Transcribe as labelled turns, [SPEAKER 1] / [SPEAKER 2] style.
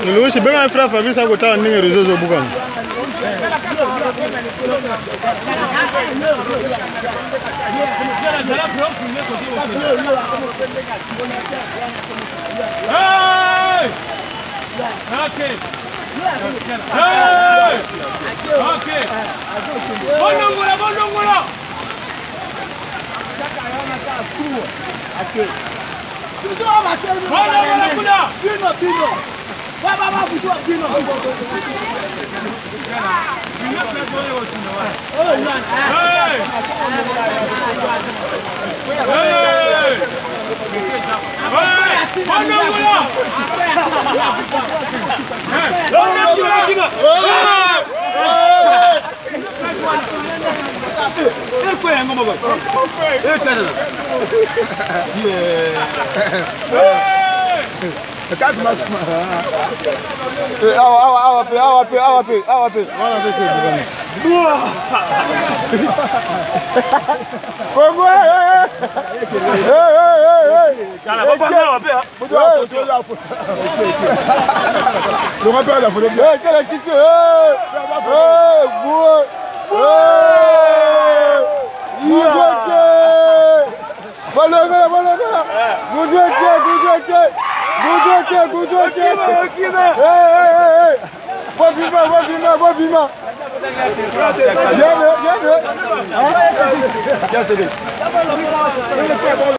[SPEAKER 1] Nous aussi bien frère Fabrice a goûté un réseau au Bougan.
[SPEAKER 2] Hey! Okay. Hey! Okay. Bonongola. Okay. Bino. Baba buto bino.
[SPEAKER 1] Quatre masques.